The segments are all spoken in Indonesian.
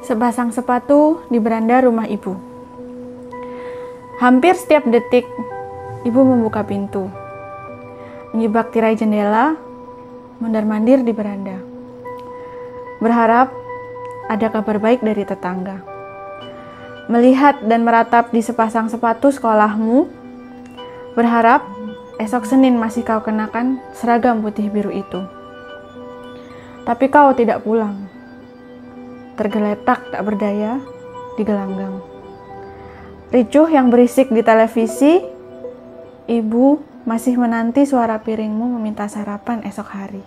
Sepasang sepatu di beranda rumah ibu. Hampir setiap detik, ibu membuka pintu, menyibak tirai jendela, mondar-mandir di beranda. Berharap ada kabar baik dari tetangga. Melihat dan meratap di sepasang sepatu sekolahmu, berharap esok Senin masih kau kenakan seragam putih biru itu. Tapi kau tidak pulang. Tergeletak tak berdaya di gelanggang. Ricuh yang berisik di televisi, ibu masih menanti suara piringmu meminta sarapan esok hari.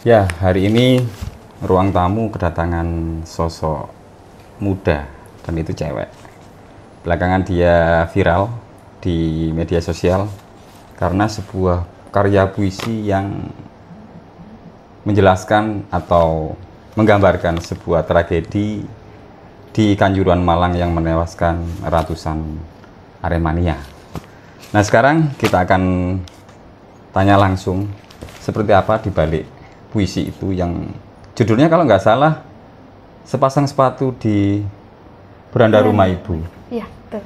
Ya, hari ini ruang tamu kedatangan sosok muda dan itu cewek. Belakangan dia viral di media sosial karena sebuah karya puisi yang menjelaskan atau menggambarkan sebuah tragedi di Kanjuruhan Malang yang menewaskan ratusan Aremania. Nah, sekarang kita akan tanya langsung seperti apa di balik puisi itu yang judulnya kalau nggak salah Sepasang Sepatu di Beranda Rumah Ibu. Iya, betul.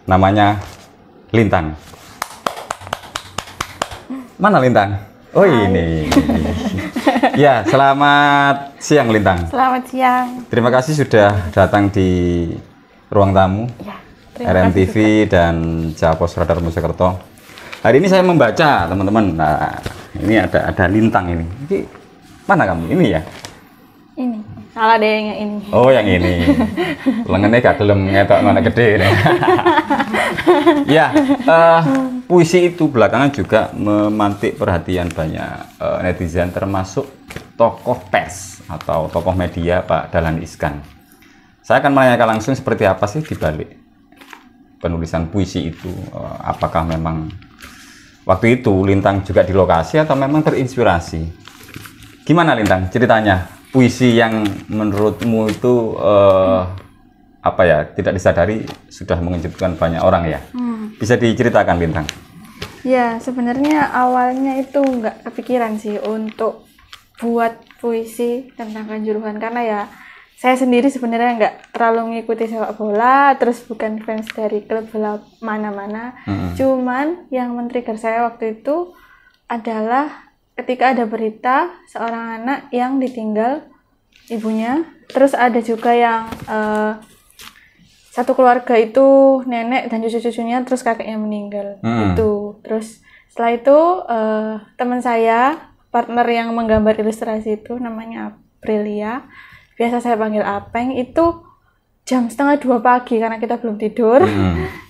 Namanya Lintang. Mana Lintang? Oh, hai. Ini. Ya, selamat siang Lintang. Selamat siang. Terima kasih sudah datang di ruang tamu Ya, RMTV dan Japos Radar Mojokerto. Hari ini saya membaca teman-teman. Nah, ini ada Lintang ini. Ini mana kamu? Ini ya? Ini. Salah deh yang ini. Oh, yang ini. Lengannya gak gelem ngetok mana gede. Ya, puisi itu belakangan juga memantik perhatian banyak netizen, termasuk tokoh pers atau tokoh media Pak Dahlan Iskan. Saya akan menanyakan langsung seperti apa sih dibalik penulisan puisi itu. Apakah memang waktu itu Lintang juga di lokasi atau memang terinspirasi? Gimana Lintang ceritanya? Puisi yang menurutmu itu apa ya, tidak disadari sudah mengejutkan banyak orang ya? Bisa diceritakan Lintang? Ya, sebenarnya awalnya itu nggak kepikiran sih untuk buat puisi tentang Kanjuruhan, karena ya saya sendiri sebenarnya nggak terlalu mengikuti sepak bola, terus bukan fans dari klub bola mana-mana. Cuman yang men-trigger saya waktu itu adalah ketika ada berita seorang anak yang ditinggal ibunya, terus ada juga yang satu keluarga itu nenek dan cucu-cucunya, terus kakeknya meninggal. Itu terus setelah itu teman saya, partner yang menggambar ilustrasi itu namanya Aprilia, biasa saya panggil Apeng, itu jam 1:30 pagi karena kita belum tidur.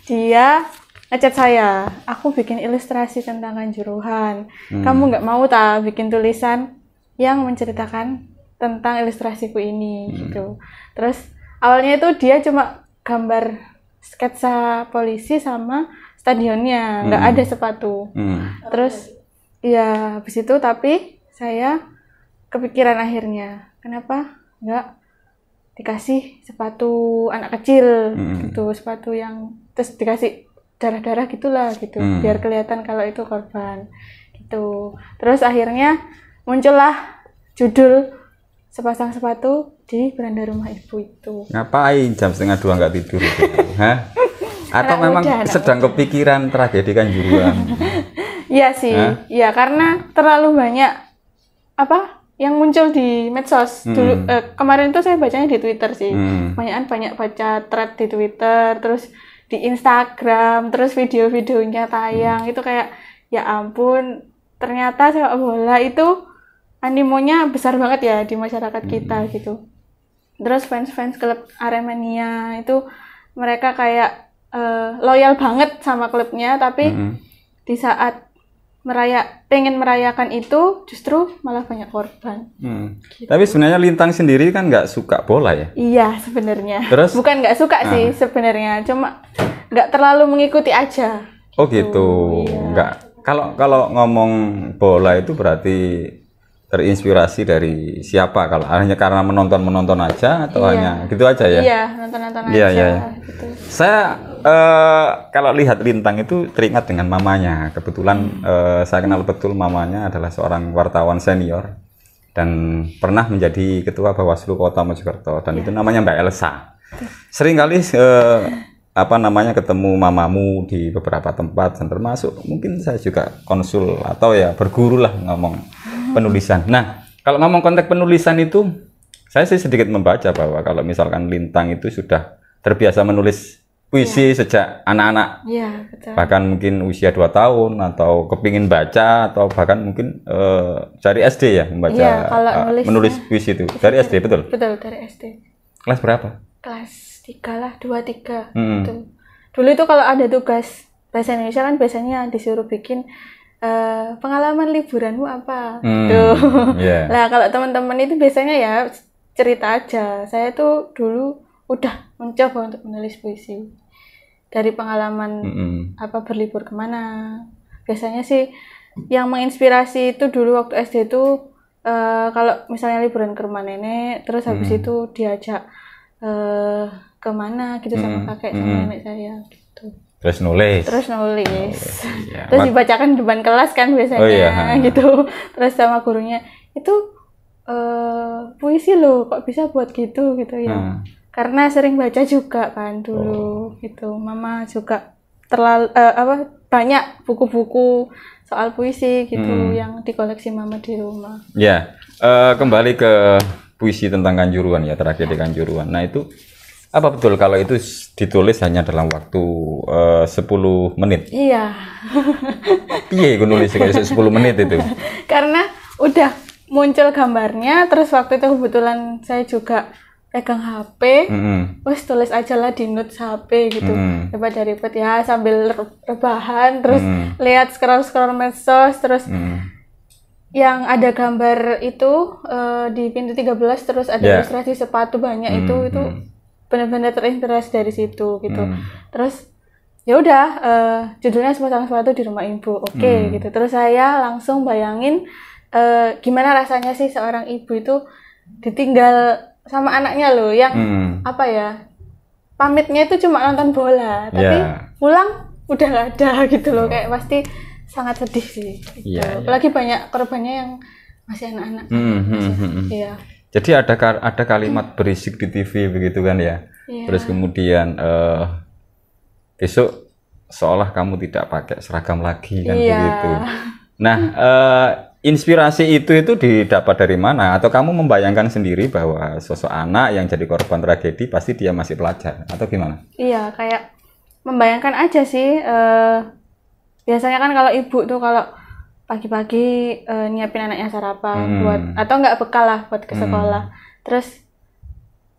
Dia ngechat saya, aku bikin ilustrasi tentang Kanjuruhan, kamu nggak mau tak bikin tulisan yang menceritakan tentang ilustrasiku ini gitu. Terus awalnya itu dia cuma gambar sketsa polisi sama stadionnya, nggak ada sepatu. Terus ya habis itu tapi saya kepikiran akhirnya, kenapa nggak dikasih sepatu anak kecil gitu, sepatu yang terus dikasih darah-darah gitulah gitu, biar kelihatan kalau itu korban gitu. Terus akhirnya muncullah judul Sepasang Sepatu di Beranda Rumah Ibu itu. Ngapain jam 1:30 nggak tidur itu? Hah? Atau memang sedang kepikiran tragedi Kanjuruhan? Iya sih, ya karena terlalu banyak apa yang muncul di medsos. Dulu kemarin itu saya bacanya di Twitter sih. Banyak baca thread di Twitter, terus di Instagram, terus video-videonya tayang. Itu kayak ya ampun, ternyata sepak bola itu animonya besar banget ya di masyarakat kita gitu. Terus fans-fans klub Aremania itu mereka kayak loyal banget sama klubnya, tapi di saat pengen merayakan itu justru malah banyak korban. Gitu. Tapi sebenarnya Lintang sendiri kan nggak suka bola ya? Iya sebenarnya. Terus? Bukan nggak suka sih sebenarnya, cuma nggak terlalu mengikuti aja. Oh gitu. Iya. Nggak. Kalau ngomong bola itu berarti terinspirasi dari siapa? Kalau hanya karena menonton aja atau hanya gitu aja ya? Iya, nonton aja. Iya. Gitu. Saya kalau lihat Lintang itu teringat dengan mamanya. Kebetulan saya kenal betul mamanya adalah seorang wartawan senior dan pernah menjadi ketua Bawaslu Kota Mojokerto dan itu namanya Mbak Elsa. Seringkali ketemu mamamu di beberapa tempat dan termasuk mungkin saya juga konsul atau ya berguru lah ngomong penulisan. Nah, kalau ngomong konteks penulisan itu saya sih sedikit membaca bahwa kalau misalkan Lintang itu sudah terbiasa menulis puisi sejak anak-anak, bahkan mungkin usia 2 tahun atau kepingin baca atau bahkan mungkin dari SD ya membaca, menulis puisi itu dari SD, betul? Betul, dari SD. Kelas berapa? Kelas 3 lah, 2-3 gitu. Dulu itu kalau ada tugas bahasa Indonesia kan biasanya disuruh bikin pengalaman liburanmu apa tuh. Nah kalau teman-teman itu biasanya ya cerita aja. Saya tuh dulu udah mencoba untuk menulis puisi dari pengalaman berlibur kemana. Biasanya sih yang menginspirasi itu dulu waktu SD itu kalau misalnya liburan ke rumah nenek, terus habis itu diajak kemana gitu sama kakek sama nenek saya gitu. Terus nulis. Terus dibacakan di depan kelas kan biasanya gitu. Terus sama gurunya itu puisi loh, kok bisa buat gitu ya. Karena sering baca juga kan dulu gitu. Mama juga banyak buku-buku soal puisi gitu yang dikoleksi mama di rumah. Ya, kembali ke puisi tentang Kanjuruhan ya, tragedi Kanjuruhan. Nah itu apa betul kalau itu ditulis hanya dalam waktu 10 menit? Iya. Iya, gue nulis 10 menit itu. Karena udah muncul gambarnya, terus waktu itu kebetulan saya juga pegang HP, wes tulis aja lah di notes HP gitu, ribet ya sambil rebahan, terus lihat scroll medsos, terus yang ada gambar itu di pintu 13, terus ada ilustrasi sepatu banyak itu benar-benar terinspirasi dari situ gitu. Terus ya udah judulnya Sepasang Sepatu di Rumah Ibu, gitu. Terus saya langsung bayangin gimana rasanya sih seorang ibu itu ditinggal sama anaknya loh yang pamitnya itu cuma nonton bola tapi pulang udah nggak ada gitu loh, kayak pasti sangat sedih sih gitu. Apalagi banyak korbannya yang masih anak-anak. Jadi ada kalimat berisik di TV begitu kan ya. Terus kemudian besok seolah kamu tidak pakai seragam lagi kan begitu. Nah inspirasi itu didapat dari mana? Atau kamu membayangkan sendiri bahwa sosok anak yang jadi korban tragedi pasti dia masih pelajar atau gimana? Iya, kayak membayangkan aja sih. Biasanya kan kalau ibu tuh kalau pagi-pagi nyiapin anaknya sarapan buat atau nggak bekal lah buat ke sekolah. Terus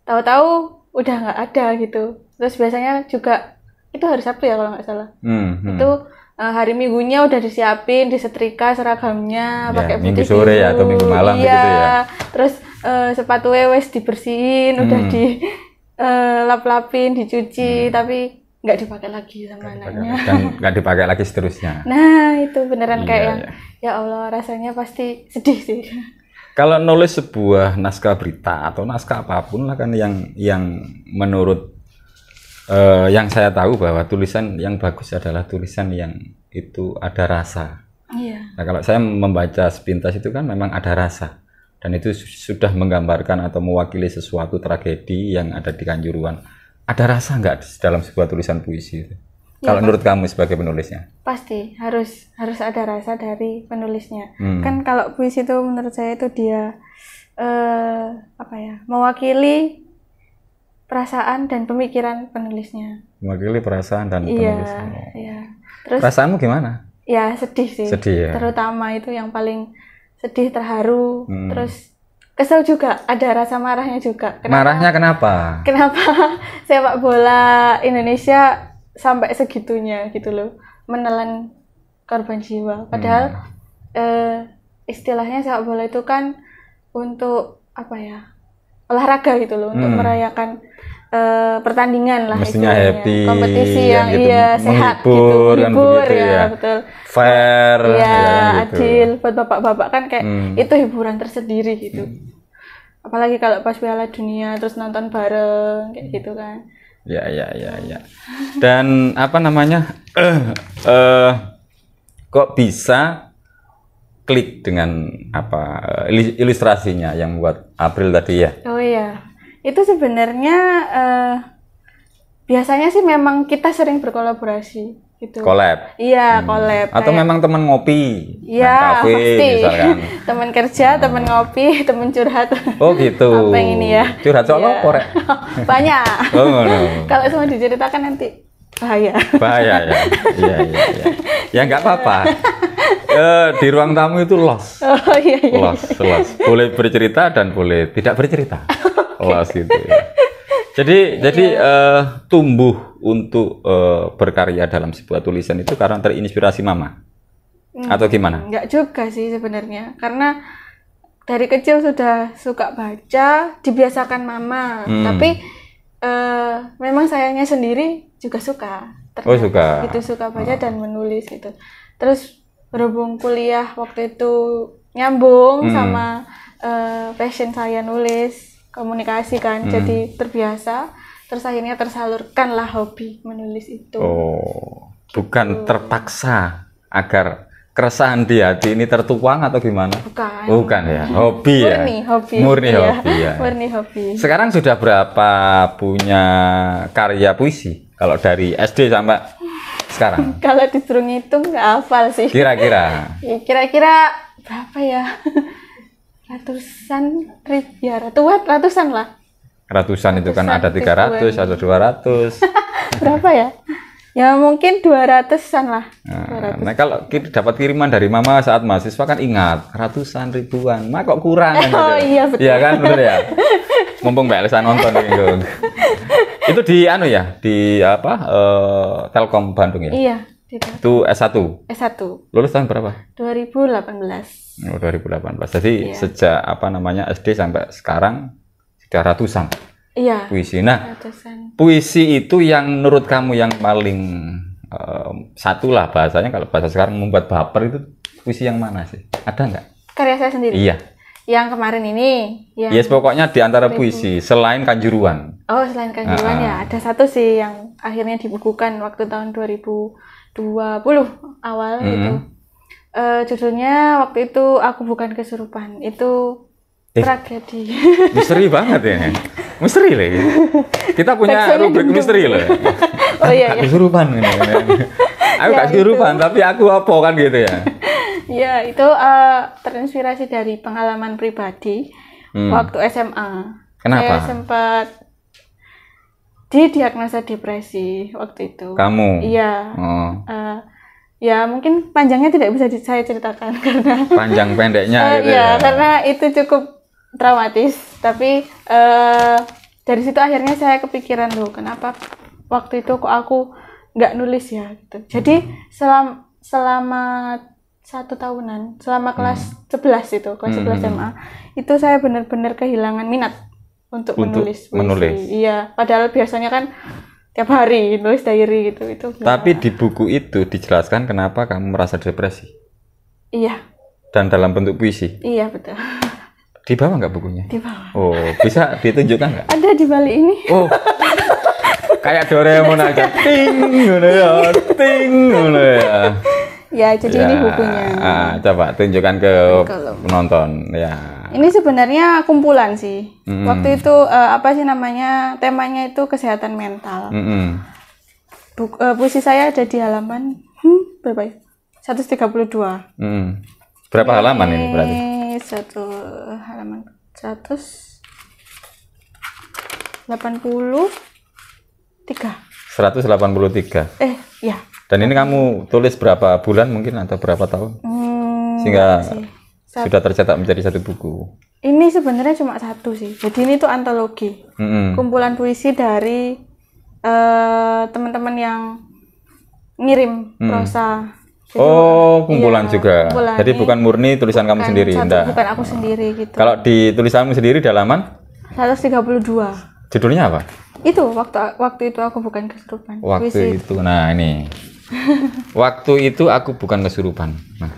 tahu-tahu udah nggak ada gitu. Terus biasanya juga itu hari Sabtu ya kalau nggak salah. Itu hari Minggunya udah disiapin, disetrika seragamnya pakai putih Minggu sore ya atau Minggu malam gitu ya. Terus sepatu wes dibersihin, udah di lap-lapin, dicuci, tapi nggak dipakai lagi sama anaknya. Dan nggak dipakai lagi seterusnya. Nah itu beneran kayak ya Allah, rasanya pasti sedih sih. Kalau nulis sebuah naskah berita atau naskah apapun lah kan yang menurut yang saya tahu bahwa tulisan yang bagus adalah tulisan yang itu ada rasa. Nah kalau saya membaca sepintas itu kan memang ada rasa dan itu sudah menggambarkan atau mewakili sesuatu tragedi yang ada di Kanjuruhan. Ada rasa nggak dalam sebuah tulisan puisi itu? Kalau menurut kamu sebagai penulisnya? Pasti harus ada rasa dari penulisnya. Kan kalau puisi itu menurut saya itu dia mewakili perasaan dan pemikiran penulisnya. Mewakili perasaan dan penulisnya. Iya. Terus perasaanmu gimana? Ya sedih sih. Sedih ya. Terutama itu yang paling sedih, terharu, terus kesel juga, ada rasa marahnya juga. Marahnya kenapa? Kenapa sepak bola Indonesia sampai segitunya gitu loh, menelan korban jiwa. Padahal istilahnya sepak bola itu kan untuk olahraga gitu loh, untuk merayakan pertandingan lah, mestinya happy, kompetisi yang gitu, sehat menghibur, gitu, kan begitu ya, betul, fair, gitu. Adil buat bapak-bapak kan kayak itu hiburan tersendiri gitu. Apalagi kalau pas Piala Dunia terus nonton bareng kayak gitu kan, Ya, ya, ya, ya. Dan apa namanya? Kok bisa klik dengan apa ilustrasinya yang buat April tadi ya? Oh iya, itu sebenarnya biasanya sih memang kita sering berkolaborasi gitu. Collab. Iya, collab. Atau kayak, memang teman ngopi, iya, kafe pasti. misalkan. Teman kerja, teman ngopi, teman curhat. Oh gitu. Apa yang ini ya? Curhat soal Iya. apa, Rek? Banyak. Oh no. Kalau semua diceritakan nanti bahaya. Bahaya ya. Iya, iya, iya. Ya nggak apa-apa. Di ruang tamu itu los. Oh iya iya. Los. Boleh bercerita dan boleh tidak bercerita. Los gitu ya. Jadi tumbuh untuk berkarya dalam sebuah tulisan itu karena terinspirasi mama atau gimana? Enggak juga sih sebenarnya, karena dari kecil sudah suka baca, dibiasakan mama. Tapi memang sayanya sendiri juga suka. Oh suka. Itu suka baca dan menulis gitu. Terus berhubung kuliah waktu itu nyambung sama passion saya nulis, komunikasi kan, jadi terbiasa. Terus akhirnya tersalurkanlah hobi menulis itu. Oh, bukan terpaksa agar keresahan di hati ini tertuang atau gimana? Bukan ya, hobi ya. Murni hobi ya. Murni hobi. Sekarang sudah berapa punya karya puisi? Kalau dari SD sampai sekarang? Kalau disuruh ngitung nggak hafal sih. Kira-kira? Ya, kira-kira berapa ya? Ratusan, ya ratusan lah. Ratusan itu kan ada 300, ada 200. Berapa ya? Ya mungkin 200-an lah. Nah, kalau kita dapat kiriman dari mama saat mahasiswa kan ingat ratusan ribuan, mah kok kurang kan? Oh iya betul. Iya kan betul ya. Mumpung Mbak Elsa nonton gitu. Itu di di apa? Telkom Bandung ya? Iya. Itu S1. S1. Lulus tahun berapa? 2018. Oh, 2018. Jadi sejak apa namanya SD sampai sekarang sudah ratusan. Iya. Puisi. Nah, ratusan. Puisi itu yang menurut kamu yang paling satu lah bahasanya, kalau bahasa sekarang membuat baper itu puisi yang mana sih? Ada nggak? Karya saya sendiri. Iya. Yang kemarin ini. Yes, pokoknya di antara puisi selain Kanjuruan. Oh, selain Kanjuruan ya ada satu sih yang akhirnya dibukukan waktu tahun 2020 awal gitu. Judulnya waktu itu Aku Bukan Kesurupan. Itu tragedi. Misteri banget ya. Misteri lagi. Kita punya rubrik misteri loh. Oh iya. Kesurupan ini. Aku gak kesurupan tapi aku apa kan gitu ya. Ya, itu terinspirasi dari pengalaman pribadi waktu SMA. Kenapa? Saya sempat didiagnosa depresi waktu itu. Kamu? Iya. Ya mungkin panjangnya tidak bisa saya ceritakan karena panjang pendeknya gitu ya. Karena itu cukup traumatis. Tapi dari situ akhirnya saya kepikiran loh, kenapa waktu itu kok aku nggak nulis ya gitu. Jadi selama 1 tahunan, selama kelas 11 itu, kelas 11 SMA, itu saya benar-benar kehilangan minat untuk menulis. Iya, padahal biasanya kan tiap hari nulis diary gitu. Tapi di buku itu dijelaskan kenapa kamu merasa depresi. Iya. Dan dalam bentuk puisi. Iya, betul. Di bawah nggak bukunya? Di bawah. Oh, bisa ditunjukkan nggak? Ada di balik ini. Oh. Kayak Doraemon aja. Ting, ngono ya. Ting, ngono ya. Ya, jadi ini bukunya. Coba tunjukkan ke penonton ya. Ini sebenarnya kumpulan sih. Waktu itu apa sih namanya? Temanya itu kesehatan mental. Puisi saya ada di halaman berapa ya? 132. Berapa halaman ini berarti? Satu halaman 183. 183. Ya. Dan ini kamu tulis berapa bulan mungkin atau berapa tahun? Sehingga sudah tercetak menjadi satu buku. Ini sebenarnya cuma satu sih. Jadi ini tuh antologi. Kumpulan puisi dari teman-teman yang ngirim prosa. Jadi, kumpulan juga. Kumpulan. Jadi bukan murni tulisan kamu sendiri, enggak? Bukan aku sendiri gitu. Kalau di tulisanmu sendiri di halaman? 132. Judulnya apa? Itu waktu itu aku bukan kesurupan. Waktu itu. Nah, ini. Waktu itu aku bukan kesurupan. Nah,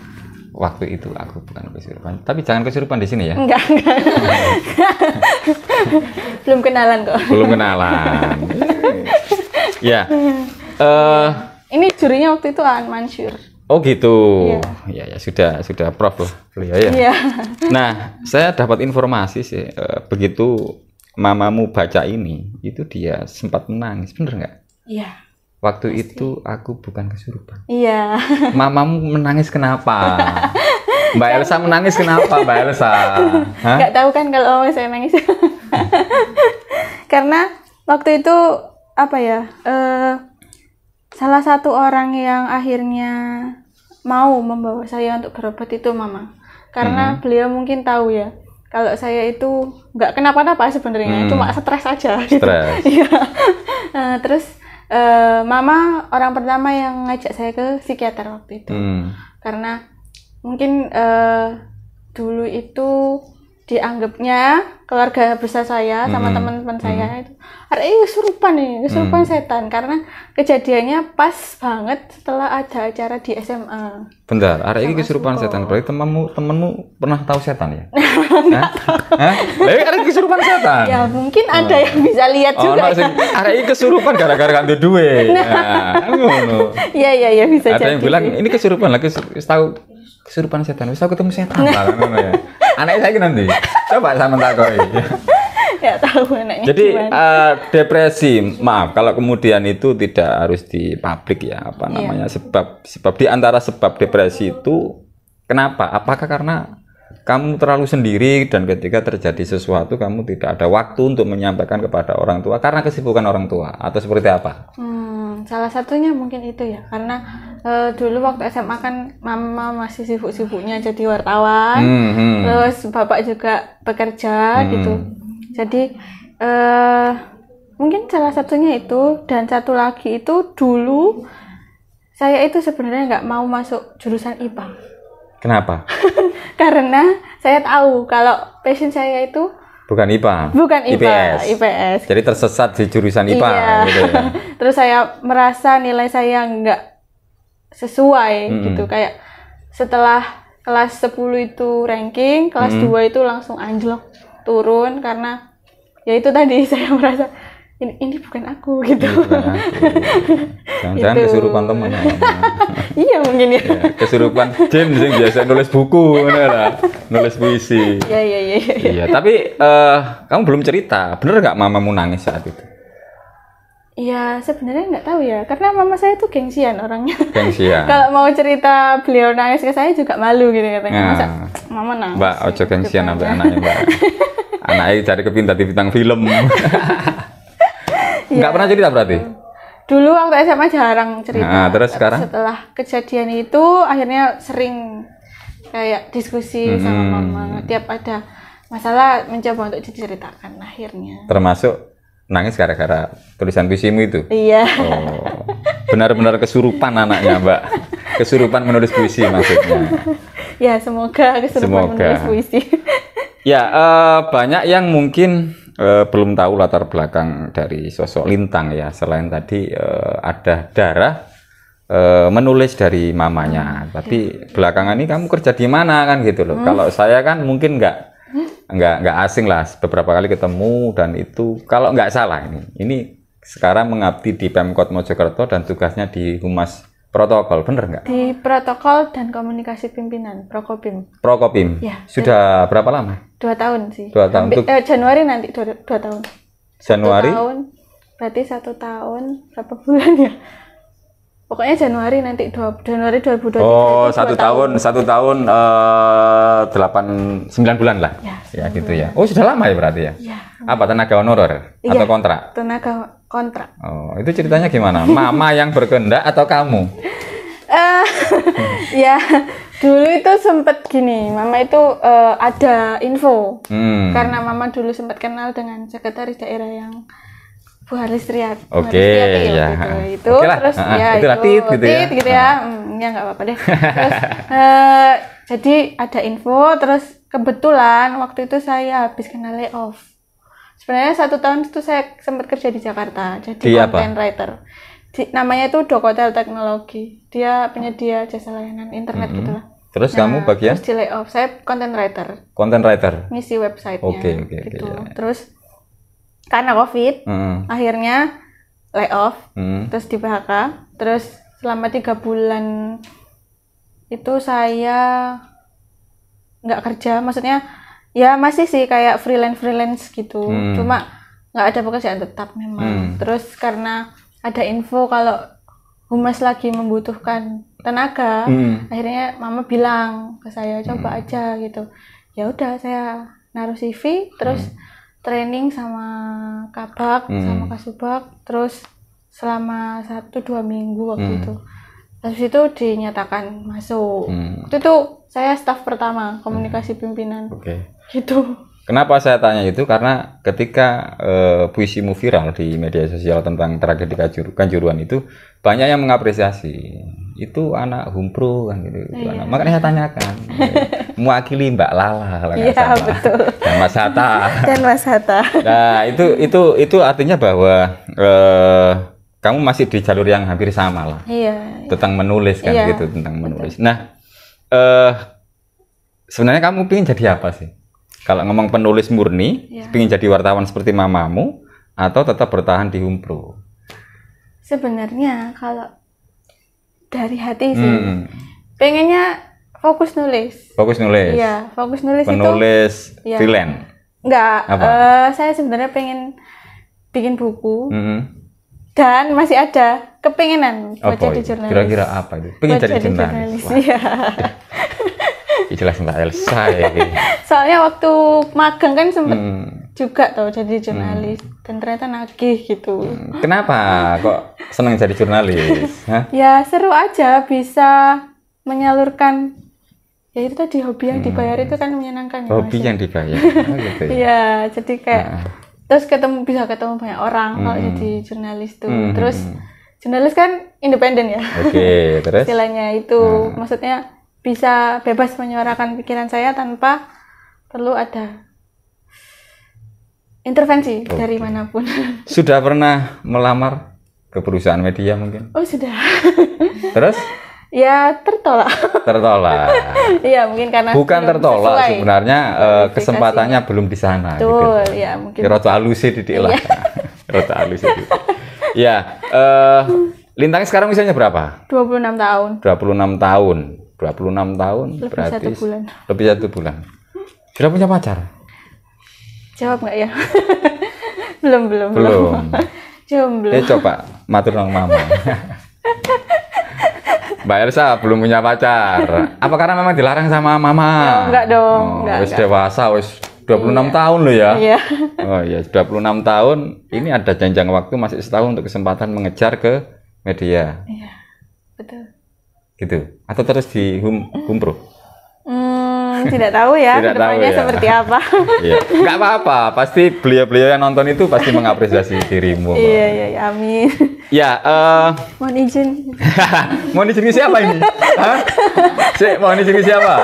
waktu itu aku bukan kesurupan. Tapi jangan kesurupan di sini ya. Enggak. Belum kenalan kok. Belum kenalan. Ya. Ini jurinya waktu itu Aan Mansur. Oh gitu. Iya. Ya sudah Prof loh beliau ya. Iya. Nah, saya dapat informasi sih begitu mamamu baca ini, itu dia sempat menangis, bener nggak? Iya. Waktu itu aku bukan kesurupan. Iya. Mamamu menangis kenapa? Mbak Elsa menangis kenapa, Mbak Elsa? Hah? Nggak tahu kan kalau mama saya nangis. Karena waktu itu apa ya? Salah satu orang yang akhirnya mau membawa saya untuk berobat itu mama. Karena beliau mungkin tahu ya, kalau saya itu nggak kenapa-napa sebenarnya, cuma stres aja. Stres. Iya. Terus mama orang pertama yang ngajak saya ke psikiater waktu itu. Karena mungkin dulu itu dianggapnya keluarga besar saya sama teman-teman saya itu kesurupan setan, karena kejadiannya pas banget setelah ada acara di SMA. Bentar, ini kesurupan setan. Berarti temenmu pernah tahu setan ya? Hah? Ini kesurupan setan. Ya mungkin ada yang bisa lihat juga. Ini kesurupan gara-gara nggak duit. Iya bisa jadi. Ada yang bilang ini kesurupan lagi tahu kesurupan setan. Bisa ketemu setan lah ya. Anaknya saya nanti. Coba sama takoi. Ya tahu anaknya. Jadi depresi, maaf kalau kemudian itu tidak harus di publik ya, apa namanya, sebab di antara sebab depresi itu kenapa? Apakah karena kamu terlalu sendiri dan ketika terjadi sesuatu kamu tidak ada waktu untuk menyampaikan kepada orang tua karena kesibukan orang tua, atau seperti apa? Salah satunya mungkin itu ya, karena dulu waktu SMA kan mama masih sibuk-sibuknya jadi wartawan, terus bapak juga bekerja gitu. Jadi mungkin salah satunya itu, dan satu lagi itu dulu saya itu sebenarnya nggak mau masuk jurusan IPA. Kenapa? Karena saya tahu kalau passion saya itu bukan IPA. Bukan IPA, IPS. Jadi tersesat di jurusan IPA gitu ya. Terus saya merasa nilai saya nggak sesuai gitu, kayak setelah kelas 10 itu ranking, kelas 2 itu langsung anjlok turun karena ya itu tadi saya merasa ini bukan aku gitu. Jangan-jangan kesurupan teman. Iya mungkin ya. Kesurupan James yang biasa nulis buku, nulis puisi. Iya. Tapi kamu belum cerita, bener nggak mamamu nangis saat itu? Iya, sebenarnya nggak tahu ya, karena mama saya tuh gengsian orangnya. Gengsian. Kalau mau cerita beliau nangis ke saya juga malu gitu katanya. Masa mama nangis? Mbak, ojo gengsian sampai anaknya Mbak. Anaknya cari kepintar di bintang film. Nggak pernah cerita berarti? Dulu waktu SMA jarang cerita. Nah, terus sekarang? Setelah kejadian itu akhirnya sering kayak diskusi sama mama. Tiap ada masalah mencoba untuk diceritakan akhirnya. Termasuk nangis gara-gara tulisan puisimu itu? Iya. Oh, benar-benar kesurupan anaknya Mbak. Kesurupan menulis puisi maksudnya. Ya semoga kesurupan menulis puisi. Ya banyak yang mungkin belum tahu latar belakang dari sosok Lintang ya. Selain tadi ada darah menulis dari mamanya. Tapi belakangan ini kamu kerja di mana kan gitu loh. Kalau saya kan mungkin nggak asing lah, beberapa kali ketemu, dan itu kalau nggak salah ini sekarang mengabdi di Pemkot Mojokerto dan tugasnya di Humas Protokol, bener nggak? Di Protokol dan Komunikasi Pimpinan, Prokopim. Prokopim. Ya, sudah berapa lama? 2 tahun sih. 2 tahun. Januari nanti 2 tahun. Januari? 1 tahun, berarti 1 tahun berapa bulan ya? Pokoknya Januari nanti Januari 2023. Oh, 1 tahun 9 bulan lah. Ya gitu ya. Oh, sudah lama ya berarti ya? Iya. Apa, tenaga honorer atau kontrak? Tenaga kontrak. Oh, itu ceritanya gimana? Mama yang berkehendak atau kamu? Ya, dulu itu sempat gini, mama itu ada info. Karena mama dulu sempat kenal dengan sekretaris daerah yang Bu Haris Triat. Oke, ya. Itu terus ya itu Latit gitu ya. Gitu ya. Ya nggak apa-apa deh. Terus jadi ada info, terus kebetulan waktu itu saya habis kena layoff. Sebenarnya 1 tahun itu saya sempat kerja di Jakarta, jadi content writer. Namanya itu Dokotel Teknologi. Dia penyedia jasa layanan internet gitu lah. Terus kamu bagian? Terus di layoff, saya content writer. Content writer. Ngisi website-nya. Oke, gitu. ya. Terus karena COVID, akhirnya layoff, terus di PHK, terus selama 3 bulan itu saya nggak kerja, maksudnya ya masih sih kayak freelance gitu, cuma nggak ada pekerjaan tetap memang. Terus karena ada info kalau humas lagi membutuhkan tenaga, akhirnya mama bilang ke saya coba aja gitu. Ya udah saya naruh CV, terus training sama Kabak, sama Kasubag, terus selama 1-2 minggu waktu itu. Habis itu dinyatakan masuk. Itu tuh saya staf pertama komunikasi pimpinan. Gitu. Kenapa saya tanya itu? Karena ketika puisimu viral di media sosial tentang tragedi Kanjuruhan itu banyak yang mengapresiasi. Itu anak Humpro kan gitu. Iya. Makanya saya tanyakan. Mewakili Mbak Lala. Iya, betul. Dan Mas Hatta. Dan Mas Hatta. Nah, itu artinya bahwa kamu masih di jalur yang hampir sama lah. Iya. Tentang menulis kan Iya, gitu, tentang menulis. Nah, sebenarnya kamu pengen jadi apa sih? Kalau ngomong penulis murni, pengen jadi wartawan seperti mamamu atau tetap bertahan di Humpro? Sebenarnya kalau dari hati sih, pengennya fokus nulis. Fokus nulis? Iya, fokus nulis penulis itu. Penulis freelance? Enggak, saya sebenarnya pengen bikin buku. Dan masih ada kepengenan buat jadi jurnalis. Kira-kira apa itu? Pengen jadi jurnalis? Iya. Jelas Mbak Elsa ya. Soalnya waktu magang kan sempet juga tau jadi jurnalis. Dan ternyata nagih gitu. Kenapa kok senang jadi jurnalis? Hah? Ya seru aja, bisa menyalurkan. Ya itu tadi hobi yang dibayar itu kan menyenangkan. Hobi yang dibayar? Gitu ya? Iya, jadi kayak terus bisa ketemu banyak orang kalau jadi jurnalis tuh. Terus jurnalis kan independen ya. Oke, terus? Istilahnya itu maksudnya bisa bebas menyuarakan pikiran saya tanpa perlu ada intervensi dari manapun. Sudah pernah melamar ke perusahaan media mungkin? Oh sudah. Terus? Ya tertolak. Tertolak. Iya mungkin karena bukan tertolak sesuai. Sebenarnya kesempatannya belum di sana. Betul, gitu. Ya mungkin. Roto alusi didik lah. Roto alusi. Ya, Lintang sekarang usianya berapa? 26 tahun. 26 tahun. 26 tahun Lebih berarti 1 bulan. Lebih 1 bulan. Sudah punya pacar? Jawab nggak ya? belum. Jomblo. Coba matur nang mama. Mbak Elsa belum punya pacar. Apa karena memang dilarang sama mama? Ya, enggak dong. Wis dewasa, wis 26 tahun loh ya. Iya. Oh iya, 26 tahun. Ini ada janjang waktu masih setahun untuk kesempatan mengejar ke media. Iya, betul. Gitu. Atau terus di Humpro? Tidak tahu ya. Tidak tahu ya. Seperti apa. Iya. Enggak apa-apa. Pasti beliau-beliau yang nonton itu pasti mengapresiasi dirimu. Iya, amin. Ya, Mohon izin. Mohon izin ke siapa ini? Hah? Mohon izin ke siapa?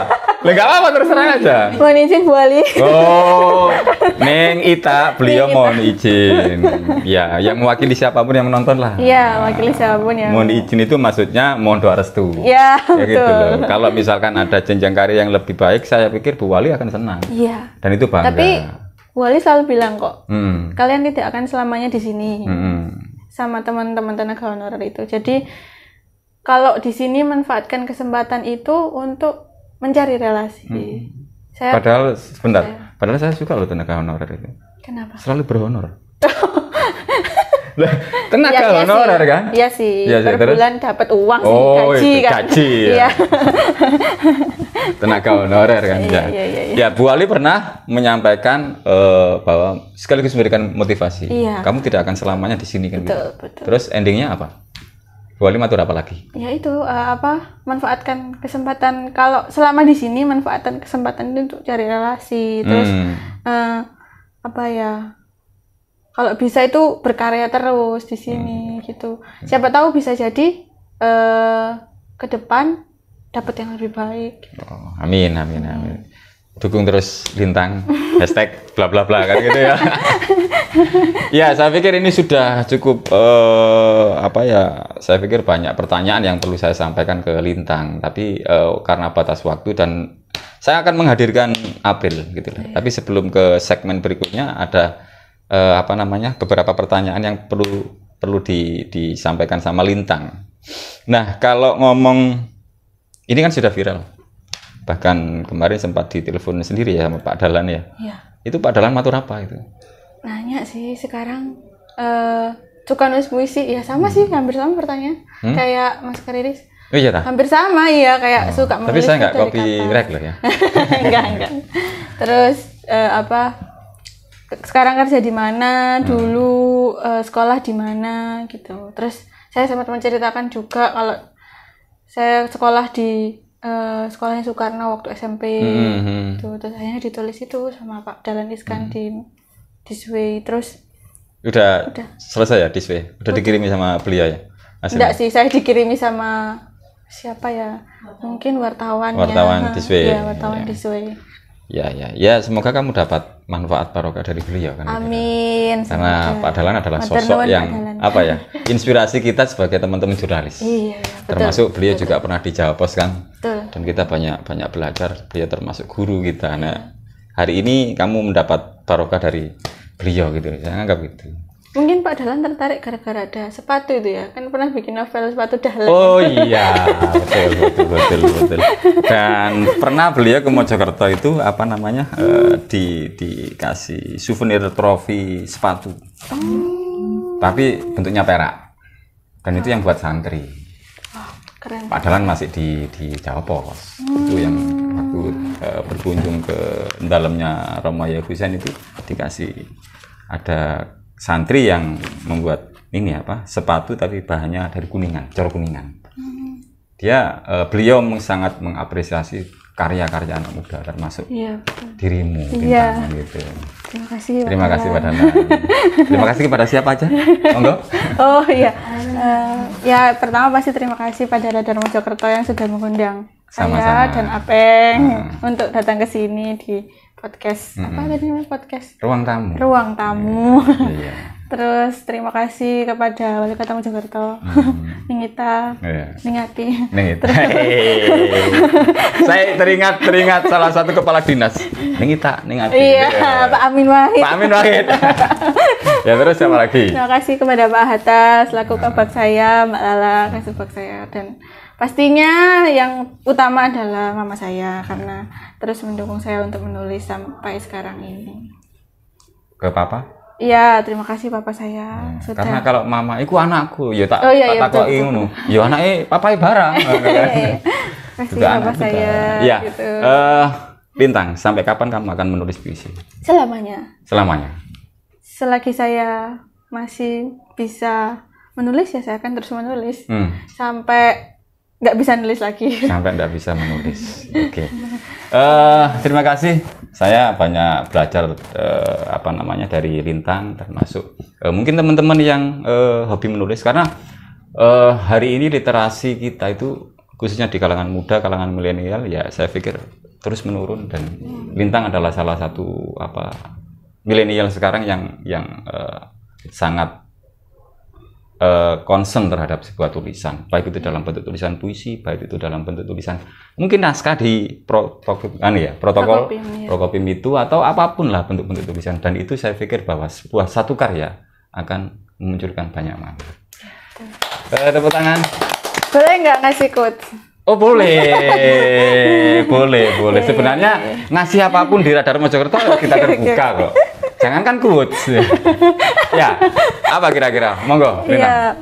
Enggak apa-apa, terus terang aja. Mohon izin Bu Ali. Oh, Neng Ita, beliau mohon izin. Ya, yang mewakili siapapun yang menonton lah. Iya, mewakili siapapun ya. Mohon izin itu maksudnya mohon doa restu. Iya, ya, gitu betul. loh. Kalau misalkan ada jenjang karir yang lebih baik, saya pikir Bu Wali akan senang. Iya. Dan itu bangga. Tapi Bu Ali selalu bilang kok, kalian tidak akan selamanya di sini. Sama teman-teman tenaga honorer itu. Jadi kalau di sini manfaatkan kesempatan itu untuk mencari relasi. Padahal sebentar, padahal saya suka loh tenaga honorer itu. Kenapa? Selalu berhonor. Tenaga honorer kan? Iya sih. Ya, per terus? bulan dapat uang sih, gaji kan. Gaji ya. Iya. Tenaga honorer kan ya. Iya. Ya, Bu Ali pernah menyampaikan bahwa sekaligus memberikan motivasi. Iya. Kamu tidak akan selamanya di sini kan? Betul. Terus endingnya apa? Bu Ali matur apa lagi? Ya itu manfaatkan kesempatan, kalau selama di sini manfaatkan kesempatan itu untuk cari relasi. Terus kalau bisa itu berkarya terus di sini gitu. Siapa tahu bisa jadi ke depan dapat yang lebih baik. Gitu. Oh, amin. Dukung terus Lintang hashtag bla bla bla kan gitu ya. Ya, saya pikir ini sudah cukup saya pikir banyak pertanyaan yang perlu saya sampaikan ke Lintang, tapi karena batas waktu dan saya akan menghadirkan April gitu lah. Tapi sebelum ke segmen berikutnya ada beberapa pertanyaan yang perlu perlu disampaikan sama Lintang. Nah, kalau ngomong ini kan sudah viral. Bahkan kemarin sempat ditelepon sendiri ya sama Pak Dahlan ya. Iya. Itu Pak Dahlan matur apa itu? Nanya sih sekarang suka nulis puisi ya sama sih, hampir sama pertanyaan. Kayak Mas Kariris. Oh iya tak? Hampir sama ya, kayak suka menulis. Tapi saya nggak dari copyright loh ya. enggak. Terus sekarang kerja di mana, dulu sekolah di mana gitu. Terus saya sempat menceritakan juga kalau saya sekolah di sekolahnya Soekarno waktu SMP. Gitu. Terus akhirnya ditulis itu sama Pak Dahlan Iskan di Disway. Terus udah selesai ya Disway? Udah dikirimi sama beliau ya? Enggak sih, saya dikirimi sama siapa ya? Mungkin wartawan Disway. Ya, wartawan Disway. Ya, semoga kamu dapat manfaat barokah dari beliau kan. Amin. Karena Pak Dahlan adalah sosok yang inspirasi kita sebagai teman-teman jurnalis. Iya, betul. Termasuk beliau juga pernah di Jawa Pos kan. Betul. Dan kita banyak belajar, beliau termasuk guru kita. Nah, hari ini kamu mendapat barokah dari beliau gitu. Saya anggap gitu. Mungkin Pak Dahlan tertarik gara-gara ada sepatu itu ya, kan pernah bikin novel sepatu Dahlan. Oh iya, betul. Dan pernah beliau ke Mojokerto itu dikasih souvenir trofi sepatu. Tapi bentuknya perak. Dan itu yang buat santri. Keren. Pak Dahlan masih di Jawa Pos. Itu yang waktu berkunjung ke dalamnya Romo Yahya Husein itu dikasih ada santri yang membuat sepatu tapi bahannya dari Kuningan, Cor Kuningan. Beliau sangat mengapresiasi karya-karya anak muda termasuk dirimu, Lintang, gitu. Terima kasih Pak Dahlan. Terima kasih kepada siapa aja? Monggo. Oh iya. Ya pertama pasti terima kasih pada Radar Mojokerto yang sudah mengundang saya dan Apeng untuk datang ke sini di podcast podcast Ruang Tamu. Iya. Terus terima kasih kepada Wali Kota Mojokerto, Ningita, Ningati. Saya teringat salah satu kepala dinas, Ningati. Iya, Pak Amin Wahid. Ya terus siapa lagi? Terima kasih kepada Pak Hatta selaku kabak saya, Mbak Lala kasubag saya, dan pastinya yang utama adalah mama saya karena terus mendukung saya untuk menulis sampai sekarang ini. Ke papa? Iya, terima kasih papa saya. Sudah. Karena kalau mama itu anakku, ya tak takoki ngono. Ya anake papai barang. Kasih papa saya. Iya. Gitu. Lintang, sampai kapan kamu akan menulis puisi? Selamanya. Selagi saya masih bisa menulis ya saya akan terus menulis. Sampai nggak bisa nulis lagi. Sampai nggak bisa menulis. Oke. Terima kasih. Saya banyak belajar dari Lintang, termasuk mungkin teman-teman yang hobi menulis, karena hari ini literasi kita itu khususnya di kalangan muda, kalangan milenial ya saya pikir terus menurun, dan Lintang adalah salah satu milenial sekarang yang sangat concern terhadap sebuah tulisan, baik itu dalam bentuk tulisan puisi, baik itu dalam bentuk tulisan mungkin naskah di protokopim itu, atau apapun lah bentuk-bentuk tulisan, dan itu saya pikir bahwa satu karya akan memunculkan banyak makna. Tepuk tangan. Boleh nggak ngasih quotes? Oh boleh. Sebenarnya ngasih apapun di Radar Mojokerto kita terbuka kok. Jangankan quotes. Ya, apa kira-kira? Monggo. Iya,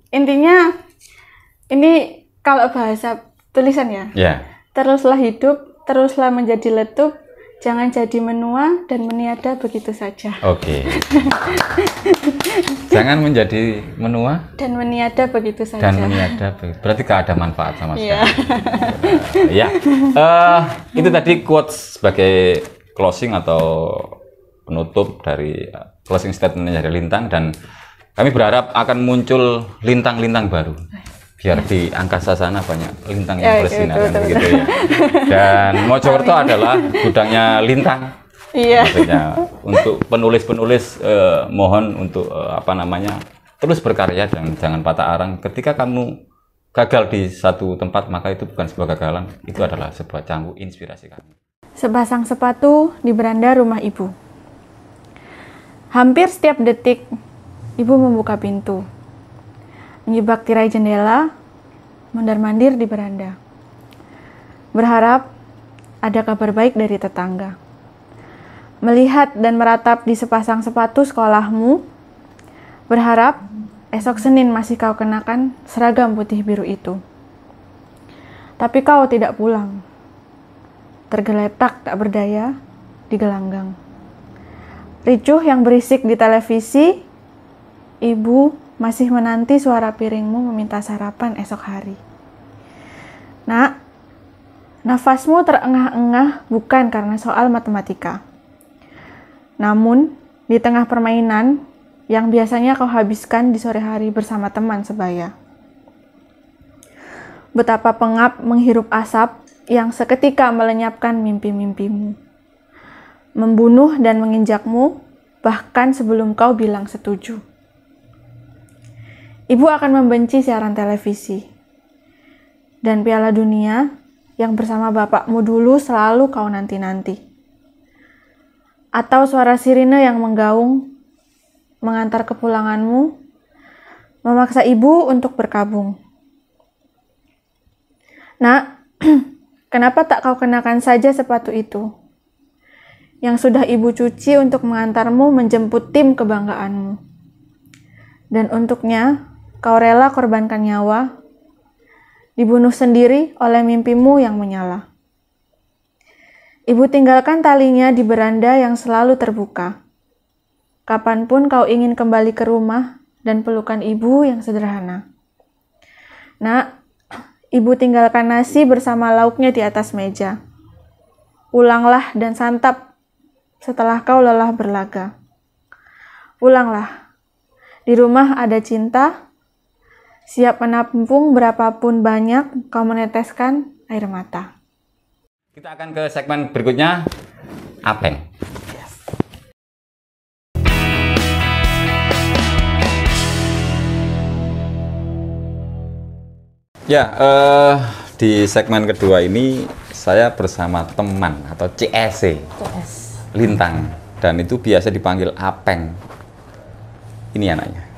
intinya ini kalau bahasa tulisan ya. Ya. Teruslah hidup, teruslah menjadi letup, jangan jadi menua dan meniada begitu saja. Oke. Jangan menjadi menua dan meniada begitu saja. Berarti gak ada manfaat sama sekali. Ya. Itu tadi quotes sebagai closing atau penutup dari closing statement dari Lintang, dan kami berharap akan muncul lintang-lintang baru biar di angkasa sana banyak lintang yang bersinar begitu ya. Dan Mojokerto adalah gudangnya Lintang. Iya. Maksudnya untuk penulis-penulis mohon untuk terus berkarya dan jangan patah arang. Ketika kamu gagal di satu tempat, maka itu bukan sebuah kegagalan, itu adalah sebuah canggu inspirasi kami. Sepasang sepatu di beranda rumah ibu. Hampir setiap detik Ibu membuka pintu, menyibak tirai jendela, mondar-mandir di beranda. Berharap ada kabar baik dari tetangga. Melihat dan meratap di sepasang sepatu sekolahmu, berharap esok Senin masih kau kenakan seragam putih biru itu. Tapi kau tidak pulang. Tergeletak tak berdaya di gelanggang. Ricuh yang berisik di televisi, ibu masih menanti suara piringmu meminta sarapan esok hari. Nak, nafasmu terengah-engah bukan karena soal matematika. Namun, di tengah permainan yang biasanya kau habiskan di sore hari bersama teman sebaya. Betapa pengap menghirup asap yang seketika melenyapkan mimpi-mimpimu. Membunuh dan menginjakmu, bahkan sebelum kau bilang setuju. Ibu akan membenci siaran televisi. Dan Piala Dunia yang bersama bapakmu dulu selalu kau nanti-nanti. Atau suara sirine yang menggaung, mengantar kepulanganmu, memaksa ibu untuk berkabung. Nak, kenapa tak kau kenakan saja sepatu itu? Yang sudah ibu cuci untuk mengantarmu menjemput tim kebanggaanmu. Dan untuknya, kau rela korbankan nyawa, dibunuh sendiri oleh mimpimu yang menyala. Ibu tinggalkan talinya di beranda yang selalu terbuka. Kapanpun kau ingin kembali ke rumah dan pelukan ibu yang sederhana. Nak, ibu tinggalkan nasi bersama lauknya di atas meja. Pulanglah dan santap setelah kau lelah berlaga. Pulanglah. Di rumah ada cinta, siap menampung berapapun banyak kau meneteskan air mata. Kita akan ke segmen berikutnya, Apeng. Ya, di segmen kedua ini saya bersama teman atau CS Lintang, dan itu biasa dipanggil Apeng. Ini anaknya.